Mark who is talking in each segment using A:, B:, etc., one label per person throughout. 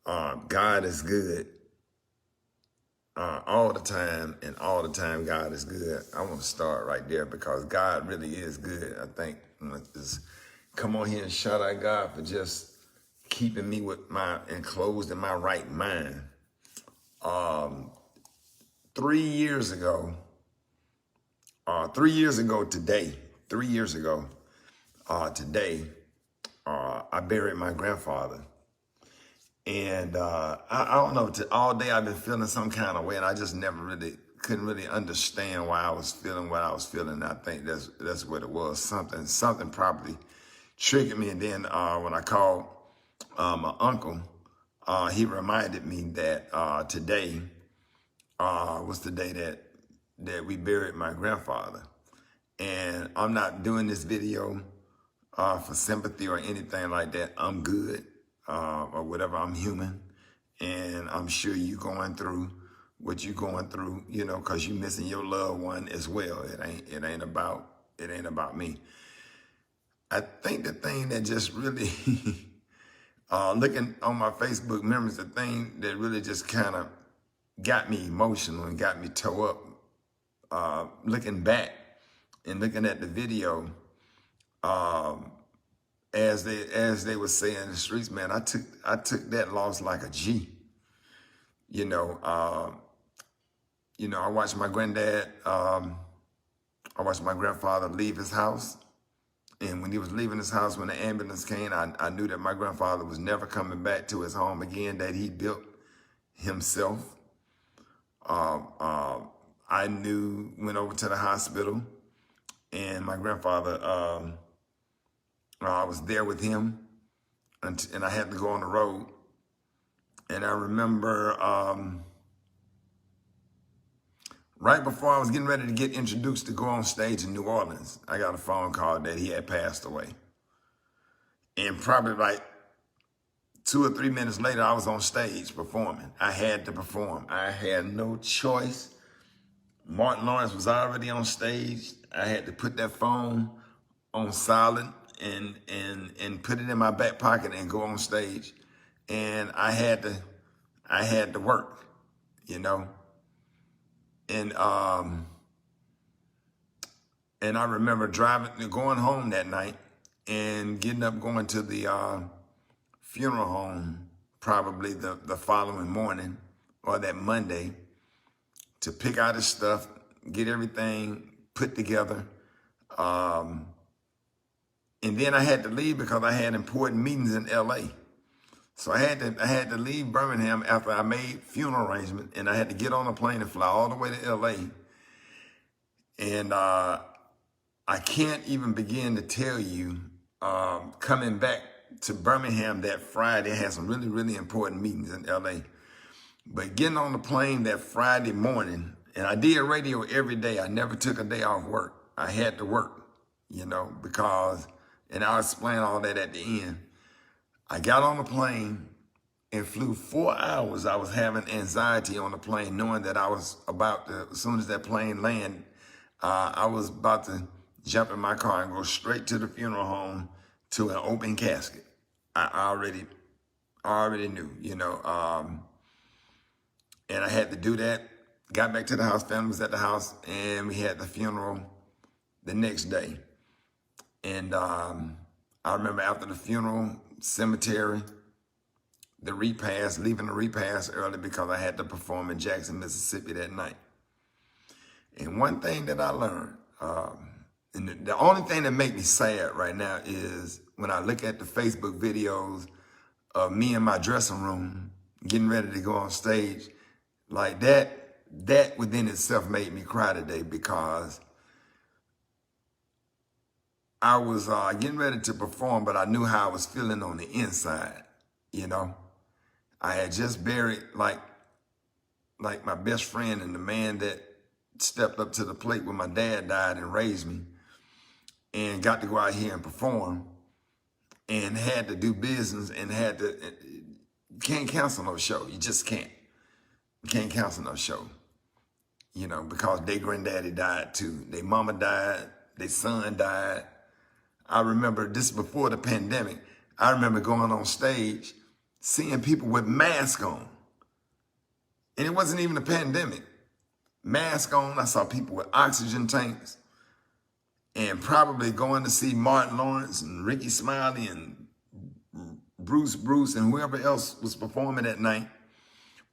A: God is good all the time, and all the time God is good. I want to start right there because God really is good. I think I'm gonna just come on here and shout out God for just keeping me with my enclosed in my right mind. 3 years ago, 3 years ago today, 3 years ago today, I buried my grandfather. And I don't know, all day I've been feeling some kind of way, and I just couldn't really understand why I was feeling what I was feeling. I think that's what it was. Something probably triggered me. And then when I called my uncle, he reminded me that today was the day that we buried my grandfather. And I'm not doing this video for sympathy or anything like that. I'm good. Or whatever, I'm human, and I'm sure you going through what you going through, you know, because you missing your loved one as well. It ain't about me. I think the thing that just really, looking on my Facebook memories, the thing that really just kind of got me emotional and got me toe up, looking back and looking at the video, as they would say in the streets, man, I took that loss like a G. You know, I watched my grandfather leave his house. And when he was leaving his house, when the ambulance came, I knew that my grandfather was never coming back to his home again that he built himself. I went over to the hospital, and my grandfather, I was there with him, and I had to go on the road. And I remember right before I was getting ready to get introduced to go on stage in New Orleans, I got a phone call that he had passed away. And probably like 2 or 3 minutes later, I was on stage performing. I had to perform. I had no choice. Martin Lawrence was already on stage. I had to put that phone on silent and put it in my back pocket and go on stage. And I had to work, you know. And I remember going home that night and getting up, going to the funeral home probably the following morning or that Monday to pick out his stuff, get everything put together. And then I had to leave because I had important meetings in LA. So I had to leave Birmingham after I made funeral arrangement, and I had to get on a plane and fly all the way to LA. And I can't even begin to tell you, coming back to Birmingham that Friday, I had some really, really important meetings in LA. But getting on the plane that Friday morning, and I did radio every day. I never took a day off work. I had to work, you know, because, and I'll explain all that at the end. I got on the plane and flew 4 hours. I was having anxiety on the plane, knowing that I was about to, as soon as that plane landed, I was about to jump in my car and go straight to the funeral home to an open casket. I already knew, you know, and I had to do that. Got back to the house, family was at the house, and we had the funeral the next day. And I remember after the funeral, cemetery, the repast, leaving the repast early because I had to perform in Jackson, Mississippi that night. And one thing that I learned, and the only thing that makes me sad right now is when I look at the Facebook videos of me in my dressing room getting ready to go on stage, like that within itself made me cry today because I was getting ready to perform, but I knew how I was feeling on the inside, you know. I had just buried like my best friend and the man that stepped up to the plate when my dad died and raised me, and got to go out here and perform and had to do business and you can't cancel no show. You just can't. You can't cancel no show, you know, because their granddaddy died too. Their mama died. Their son died. I remember this before the pandemic. I remember going on stage seeing people with masks on. And it wasn't even a pandemic. Mask on, I saw people with oxygen tanks, and probably going to see Martin Lawrence and Rickey Smiley and Bruce and whoever else was performing that night.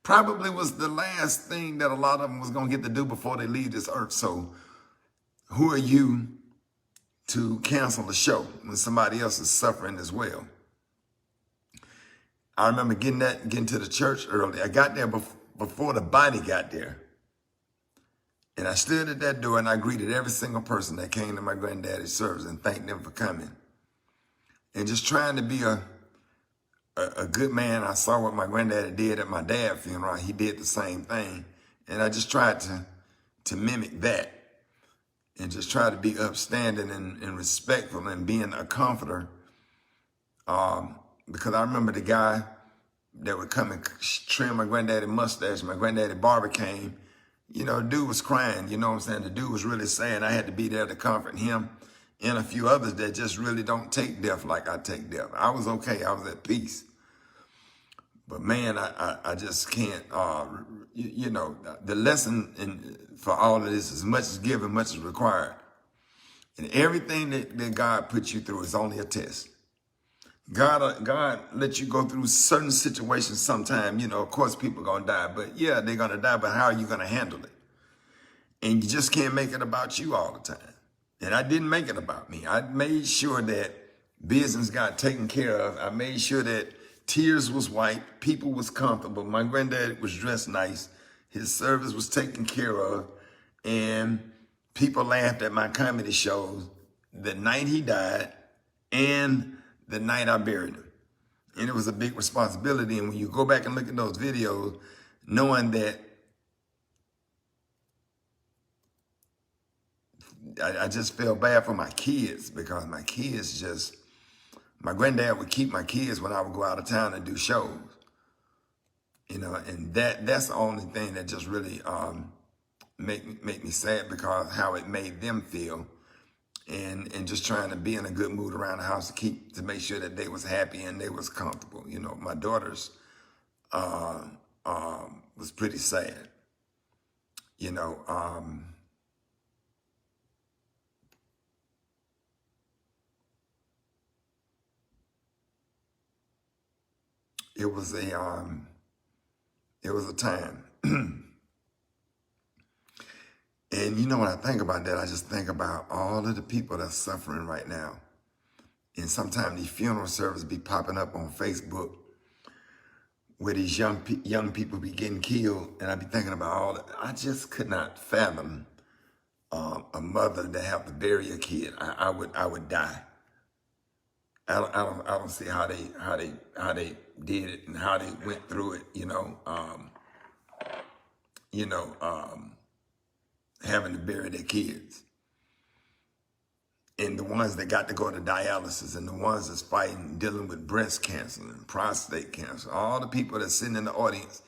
A: Probably was the last thing that a lot of them was going to get to do before they leave this earth. So who are you to cancel the show when somebody else is suffering as well? I remember getting to the church early. I got there before the body got there. And I stood at that door and I greeted every single person that came to my granddaddy's service and thanked them for coming. And just trying to be a good man. I saw what my granddaddy did at my dad's funeral. He did the same thing. And I just tried to mimic that and just try to be upstanding and respectful and being a comforter. Because I remember the guy that would come and trim my granddaddy's mustache. My granddaddy barber came. You know, the dude was crying, you know what I'm saying? The dude was really saying I had to be there to comfort him and a few others that just really don't take death like I take death. I was okay. I was at peace. But man, I just can't, you know, the lesson for all of this is much is given, much is required. And everything that God puts you through is only a test. God let you go through certain situations sometime. You know, of course, people are going to die. But yeah, they're going to die. But how are you going to handle it? And you just can't make it about you all the time. And I didn't make it about me. I made sure that business got taken care of. I made sure that tears was wiped. People was comfortable. My granddad was dressed nice. His service was taken care of. And people laughed at my comedy shows the night he died and the night I buried him. And it was a big responsibility. And when you go back and look at those videos, knowing that I just felt bad for my kids, because my kids just, my granddad would keep my kids when I would go out of town and do shows. You know, and that's the only thing that just really make me sad, because how it made them feel. And just trying to be in a good mood around the house to make sure that they was happy and they was comfortable. You know, my daughters was pretty sad. You know, it was a time. And you know, when I think about that, I just think about all of the people that's suffering right now. And sometimes these funeral services be popping up on Facebook where these young people be getting killed. And I be thinking about all that. I just could not fathom a mother that have to bury a kid. I would die. I don't see how they did it and how they went through it, you know. Having to bury their kids. And the ones that got to go to dialysis, and the ones that's fighting, dealing with breast cancer and prostate cancer, all the people that's sitting in the audience.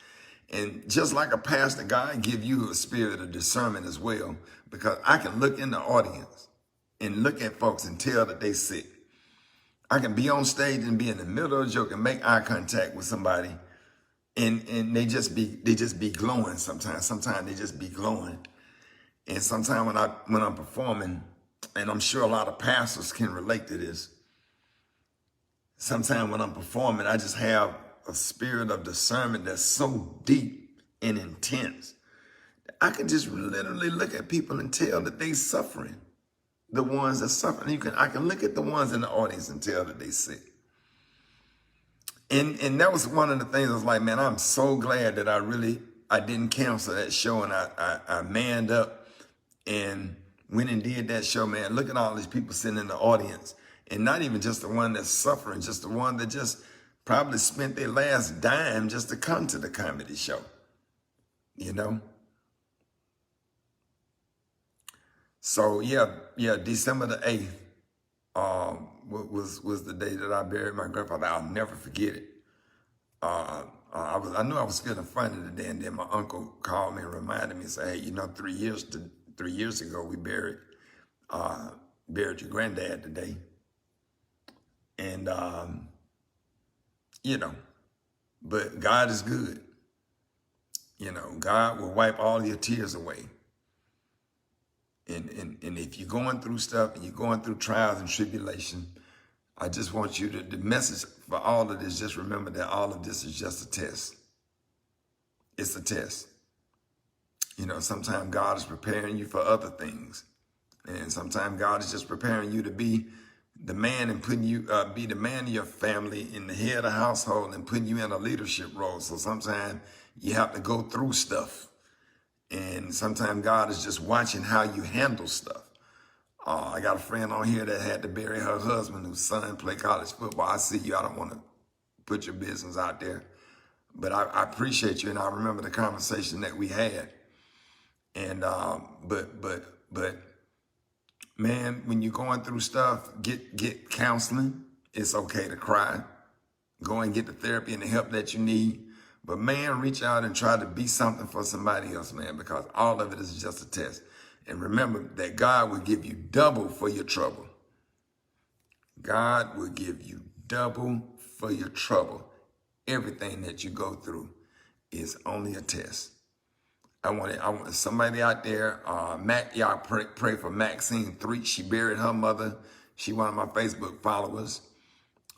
A: And just like a pastor, God give you a spirit of discernment as well, because I can look in the audience and look at folks and tell that they sick. I can be on stage and be in the middle of a joke and make eye contact with somebody, and they just be glowing sometimes. Sometimes they just be glowing. And sometimes when I'm performing, and I'm sure a lot of pastors can relate to this, sometimes when I'm performing, I just have a spirit of discernment that's so deep and intense. I can just literally look at people and tell that they suffering. The ones that suffering. I can look at the ones in the audience and tell that they sick. And that was one of the things I was like, man, I'm so glad that I didn't cancel that show, and I manned up and went and did that show, man. Look at all these people sitting in the audience, and not even just the one that's suffering, just the one that just probably spent their last dime just to come to the comedy show, you know? So yeah, December the 8th was the day that I buried my grandfather. I'll never forget it. I knew I was feeling funny today, and then my uncle called me and reminded me and said, hey, you know, 3 years ago, we buried your granddad today. And, you know, But God is good. You know, God will wipe all your tears away. And if you're going through stuff and you're going through trials and tribulation, I just want you to, the message for all of this, just remember that all of this is just a test. It's a test. You know, sometimes God is preparing you for other things. And sometimes God is just preparing you to be the man and putting you, be the man of your family and the head of the household and putting you in a leadership role. So sometimes you have to go through stuff. And sometimes God is just watching how you handle stuff. I got a friend on here that had to bury her husband whose son played college football. I see you. I don't want to put your business out there. But I appreciate you, and I remember the conversation that we had. And but man, when you're going through stuff, get counseling. It's okay to cry. Go and get the therapy and the help that you need. But man, reach out and try to be something for somebody else, man, because all of it is just a test. And remember that God will give you double for your trouble. God will give you double for your trouble. Everything that you go through is only a test. I want somebody out there, y'all pray for Maxine 3. She buried her mother. She one of my Facebook followers.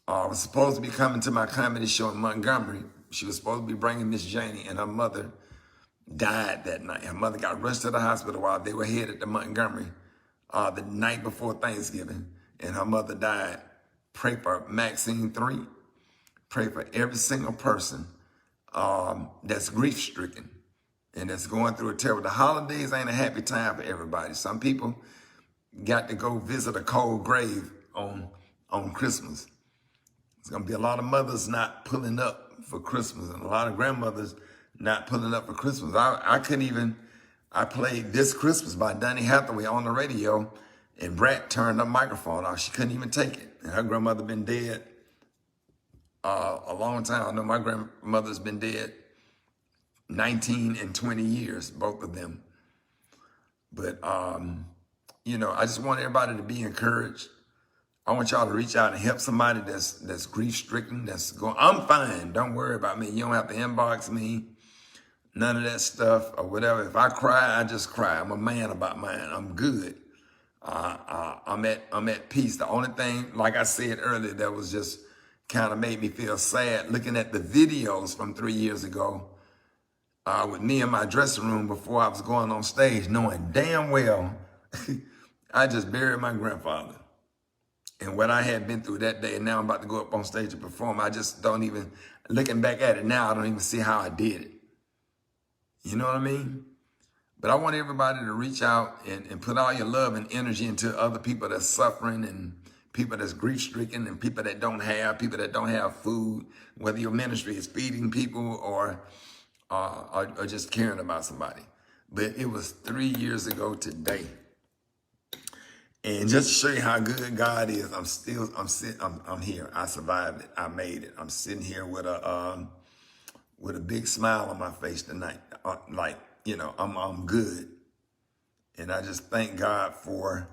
A: Was supposed to be coming to my comedy show in Montgomery. She was supposed to be bringing Miss Janie, and her mother died that night. Her mother got rushed to the hospital while they were headed to Montgomery the night before Thanksgiving, and her mother died. Pray for Maxine 3. Pray for every single person that's grief-stricken and that's going through a terrible. The holidays ain't a happy time for everybody. Some people got to go visit a cold grave on Christmas. There's going to be a lot of mothers not pulling up for Christmas and a lot of grandmothers not pulling up for Christmas. I played This Christmas by Donny Hathaway on the radio, and Brat turned the microphone off. She couldn't even take it. And her grandmother been dead a long time. I know my grandmother's been dead 19 and 20 years, both of them. But, you know, I just want everybody to be encouraged. I want y'all to reach out and help somebody that's grief-stricken, that's going, I'm fine, don't worry about me. You don't have to inbox me, none of that stuff or whatever. If I cry, I just cry. I'm a man about mine. I'm good. I'm at peace. The only thing, like I said earlier, that was just kind of made me feel sad looking at the videos from 3 years ago with me in my dressing room before I was going on stage, knowing damn well I just buried my grandfather. And what I had been through that day, and now I'm about to go up on stage and perform, I just don't even, looking back at it now, I don't even see how I did it. You know what I mean? But I want everybody to reach out and put all your love and energy into other people that's suffering and people that's grief-stricken and people that don't have food, whether your ministry is feeding people or just caring about somebody. But it was 3 years ago today. And just to show you how good God is, I'm here. I survived it. I made it. I'm sitting here with a big smile on my face tonight. Like, you know, I'm good. And I just thank God for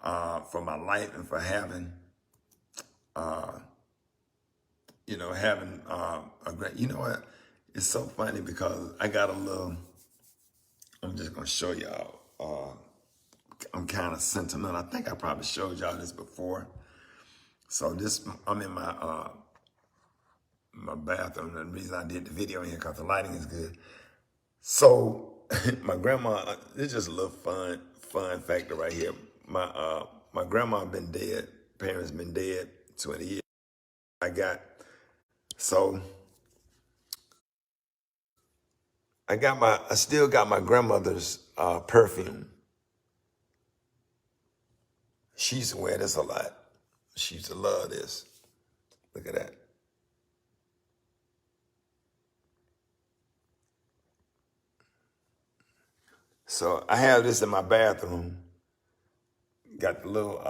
A: my life and for having, having a great, you know what? It's so funny because I got a little, I'm just going to show y'all. I'm kind of sentimental. I think I probably showed y'all this before. So I'm in my bathroom. And the reason I did the video in here because the lighting is good. So my grandma, it's just a little fun factor right here. My grandma been dead. Parents been dead 20 years. I still got my grandmother's perfume. She used to wear this a lot. She used to love this. Look at that. So I have this in my bathroom. Got the little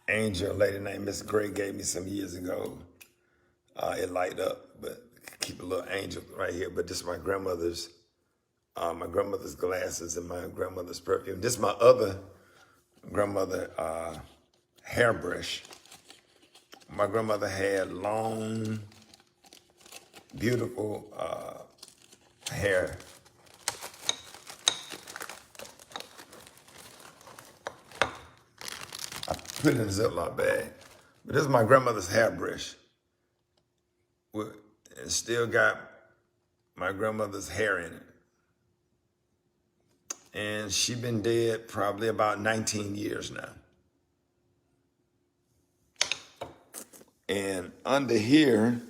A: angel lady named Miss Gray gave me some years ago. It light up, but keep a little angel right here. But this is my grandmother's glasses and my grandmother's perfume. This is my other grandmother hairbrush. My grandmother had long beautiful hair. I put it in a Ziploc bag. But this is my grandmother's hairbrush. It still got my grandmother's hair in it. And she been dead probably about 19 years now. And under here,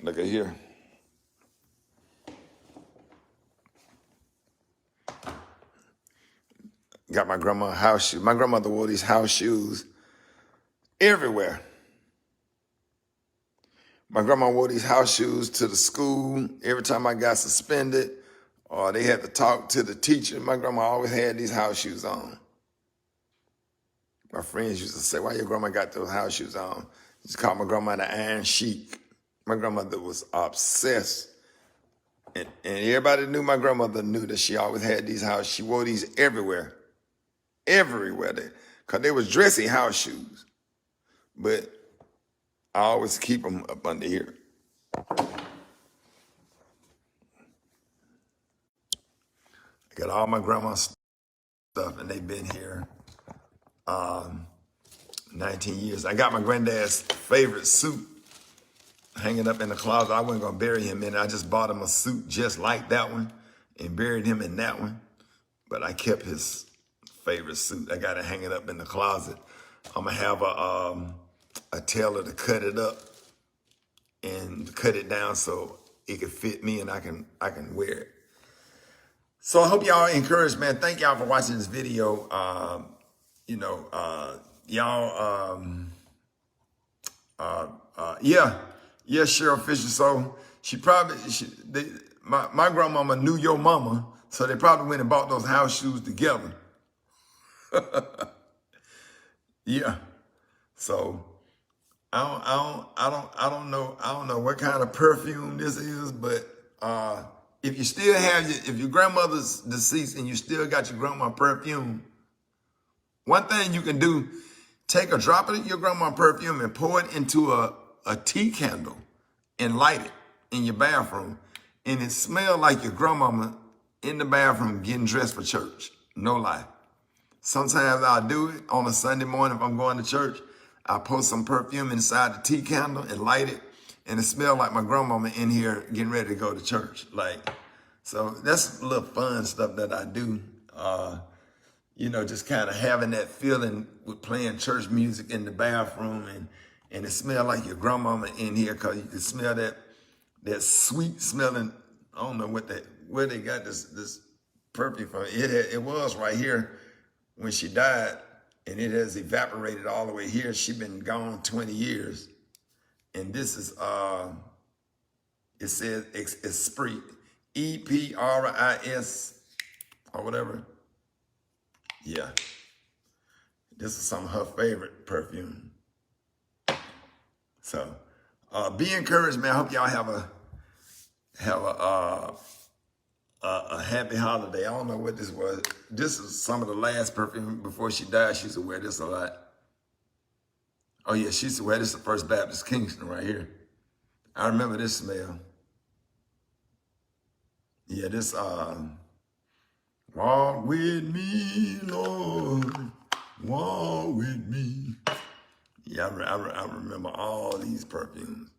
A: look at here. Got my grandma's house shoes. My grandmother wore these house shoes everywhere. My grandma wore these house shoes to the school. Every time I got suspended or they had to talk to the teacher, my grandma always had these house shoes on. My friends used to say, why your grandma got those house shoes on? Just called my grandma the Iron Sheik. My grandmother was obsessed. And everybody knew my grandmother knew that she always had these house. She wore these everywhere. Everywhere. Because they was dressy house shoes. But I always keep them up under here. I got all my grandma's stuff, and they've been here 19 years. I got my granddad's favorite suit hanging up in the closet. I wasn't going to bury him in it. I just bought him a suit just like that one and buried him in that one. But I kept his favorite suit. I got it hanging up in the closet. I'm going to have a tailor to cut it up and cut it down so it can fit me and I can wear it. So I hope y'all encouraged, man. Thank y'all for watching this video. Yeah, Cheryl Fisher. So my grandmama knew your mama, so they probably went and bought those house shoes together. Yeah. So I don't know what kind of perfume this is, but if you still have if your grandmother's deceased and you still got your grandma perfume, one thing you can do, take a drop of your grandma perfume and pour it into a tea candle and light it in your bathroom. And it smells like your grandmama in the bathroom getting dressed for church. No lie. Sometimes I'll do it on a Sunday morning if I'm going to church. I'll pour some perfume inside the tea candle and light it. And it smells like my grandmama in here getting ready to go to church. So that's a little fun stuff that I do. Just kind of having that feeling with playing church music in the bathroom and it smells like your grandmama in here because you can smell that sweet smelling, I don't know where they got this perfume from. It was right here when she died and it has evaporated all the way here. She's been gone 20 years. And this is, it says Esprit, E-P-R-I-S or whatever. Yeah, this is some of her favorite perfume. So, be encouraged, man. I hope y'all have a happy holiday. I don't know what this was. This is some of the last perfume before she died. She used to wear this a lot. Oh yeah, she used to wear this at First Baptist Kingston right here. I remember this smell. Yeah, this walk with me, Lord, walk with me. Yeah, I remember all these perfumes.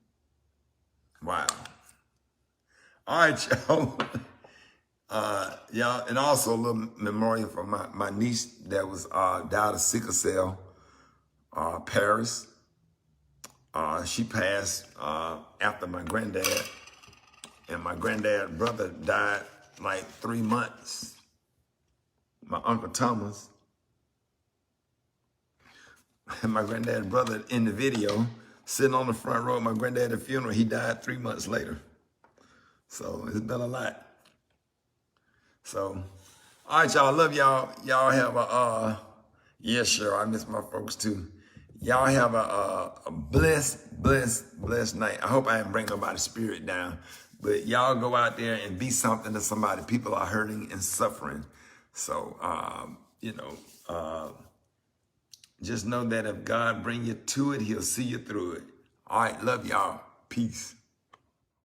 A: Wow. All right, y'all. Y'all, and also a little memorial for my niece that was died of sickle cell, Paris. She passed after my granddad, and my granddad's brother died like 3 months. My Uncle Thomas. And my granddad's brother in the video, sitting on the front row of my granddad's funeral, he died 3 months later. So it's been a lot. So, all right, y'all, I love y'all. Y'all have yeah, sure, I miss my folks too. Y'all have a blessed night. I hope I didn't bring nobody's spirit down, but y'all go out there and be something to somebody. People are hurting and suffering. So, just know that if God bring you to it, he'll see you through it. All right, love y'all. Peace.